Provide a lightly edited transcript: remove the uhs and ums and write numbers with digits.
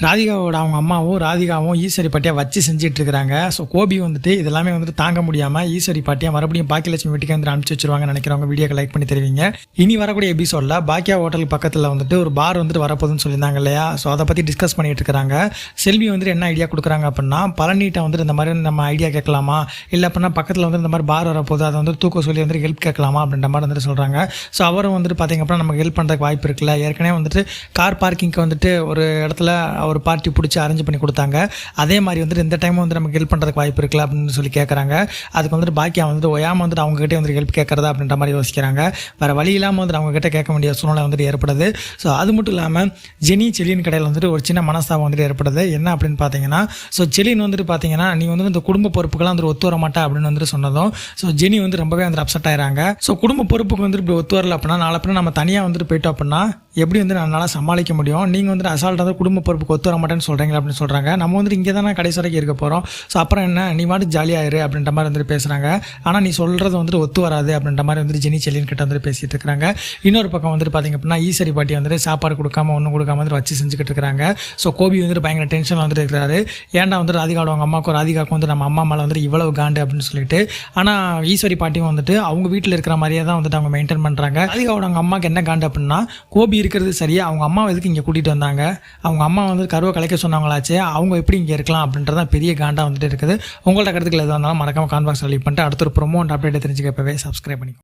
ராதிகாவோட அவங்க அம்மாவும் ராதிகாவும் ஈஸ்வரி பாட்டியா வச்சு செஞ்சுட்டு இருக்காங்க. ஸோ கோபி வந்துட்டு இதெல்லாமே வந்துட்டு தாங்க முடியாமல் ஈஸ்வரி பாட்டியா மறுபடியும் பாக்கியலட்சுமி வீட்டுக்கு வந்து அனுப்பிச்சு வச்சிருவாங்கன்னு நினைக்கிறவங்க வீடியோக்கு லைக் பண்ணி தருவீங்க. இனி வரக்கூடிய எபிசோடில் பாக்கியா ஹோட்டல் பக்கத்தில் வந்துட்டு ஒரு பார் வந்துட்டு வரப்போகுதுன்னு சொல்லியிருந்தாங்க இல்லையா? ஸோ அதை பற்றி டிஸ்கஸ் பண்ணிட்டு இருக்காங்க. செல்வி வந்துட்டு என்ன ஐடியா கொடுக்குறாங்க அப்படின்னா, பழனிட்ட வந்துட்டு இந்த மாதிரி நம்ம ஐடியா கேட்கலாமா, இல்லை அப்படின்னா பக்கத்தில் வந்து இந்த மாதிரி பார் வரப்போகுது, அதை வந்து தூக்க சொல்லி வந்துட்டு ஹெல்ப் கேட்கலாமா அப்படின்ற மாதிரி வந்துட்டு சொல்கிறாங்க. ஸோ அவரும் வந்துட்டு பார்த்திங்க அப்படின்னா நமக்கு ஹெல்ப் பண்ணுறதுக்கு வாய்ப்பு இருக்குல்ல. ஏற்கனவே வந்துட்டு கார் பார்க்கிங்க்கு வந்துட்டு ஒரு இடத்துல ஒரு பார்ட்டி பிடிச்சி அரேஞ்ச் பண்ணி கொடுத்தாங்க. அதே மாதிரி வந்துட்டு இந்த டைம் வந்து நமக்கு ஹெல்ப் பண்ணுறதுக்கு வாய்ப்பு இருக்குல்ல அப்படின்னு சொல்லி கேட்குறாங்க. அதுக்கு வந்துட்டு பாக்கியா வந்துட்டு ஒயாமல் வந்துட்டு அவங்ககிட்ட வந்துட்டு ஹெல்ப் கேட்குறதா அப்படின்ற மாதிரி யோசிக்கிறாங்க. வேறு வழி இல்லாமல் வந்துட்டு அவங்ககிட்ட கேட்க வேண்டிய சூழ்நிலை வந்துட்டு ஏற்படுது. ஸோ அது மட்டும் இல்லாமல் செலின் கடையில் வந்துட்டு ஒரு சின்ன மனஸ்தாபம் வந்துட்டு ஏற்படுது. என்ன அப்படின்னு பார்த்தீங்கன்னா, ஸோ செலின் வந்துட்டு பார்த்தீங்கன்னா நீ வந்து இந்த குடும்ப பொறுப்புக்கெல்லாம் வந்துட்டு ஒத்து வர மாட்டா அப்படின்னு வந்துட்டு சொன்னதும் ஸோ ஜெனி வந்து ரொம்பவே வந்துட்டு அப்செட் ஆயிடுறாங்க. ஸோ குடும்ப பொறுப்புக்கு வந்துட்டு இப்படி ஒத்து வரல அப்படின்னா நாளை பின்ன நம்ம தனியாக வந்துட்டு போயிட்டோம் அப்படின்னா எப்படி வந்து என்னால் சமாளிக்க முடியும், நீங்கள் வந்துட்டு அசால்ட்டாக வந்து குடும்ப பொறுப்புக்கு ஒத்து வர மாட்டேன்னு சொல்கிறீங்களா அப்படின்னு சொல்கிறாங்க. நம்ம வந்துட்டு இங்கே தானே கடைசி வரைக்கும் இருக்க போகிறோம். ஸோ அப்புறம் என்ன, நீ மாட்டு ஜாலியாகிரு அப்படின்ற மாதிரி வந்துட்டு பேசுகிறாங்க. ஆனால் நீ சொல்கிறது வந்துட்டு ஒத்து வராது அப்படின்ற மாதிரி வந்துட்டு செலின் கிட்ட வந்துட்டு பேசிகிட்டு இருக்கிறாங்க. இன்னொரு பக்கம் வந்துட்டு பார்த்திங்க அப்படின்னா ஈஸ்வரி பாட்டி வந்துட்டு சாப்பாடு கொடுக்காம ஒன்றும் கொடுக்காம வந்துட்டு வச்சு செஞ்சுக்கிட்டு இருக்கிறாங்க. ஸோ கோபி வந்துட்டு பயங்கர டென்ஷன் வந்துட்டு இருக்கிறாரு. ஏன்டா வந்துட்டு ராதிகாவோட அவங்க ராதிகாவுக்கு வந்து நம்ம அம்மா மேலே வந்துட்டு இவ்வளவு காண்டு அப்படின்னு சொல்லிட்டு. ஆனால் ஈஸ்வரி பாட்டியும் வந்துட்டு அவங்க வீட்டில் இருக்கிற மாதிரியே தான் வந்துட்டு அவங்க மெயின்டைன் பண்ணுறாங்க. ராதிகாவோட அவங்க அம்மாவுக்கு என்ன காண்டு அப்படின்னா, கோபி இருக்கிறது சரியா, அவங்க அம்மா எதுக்கு இங்கே கூட்டிகிட்டு வந்தாங்க, அவங்க அம்மா வந்து கருவை கலைக்க சொன்னவங்களாச்சே, அவங்க எப்படி இங்கே இருக்கலாம் அப்படின்றதான் பெரிய காண்டாக வந்துட்டு இருக்குது. உங்களோட கருத்துக்கள் எதுவாக இருந்தாலும் மறக்காம கான்பாக்ஸ் லீவ் பண்ணிட்டு அடுத்த ஒரு ப்ரோமோ அண்ட் அப்டேட் தெரிஞ்சுக்கப்பவே சப்ஸ்கிரைப் பண்ணிக்கோ.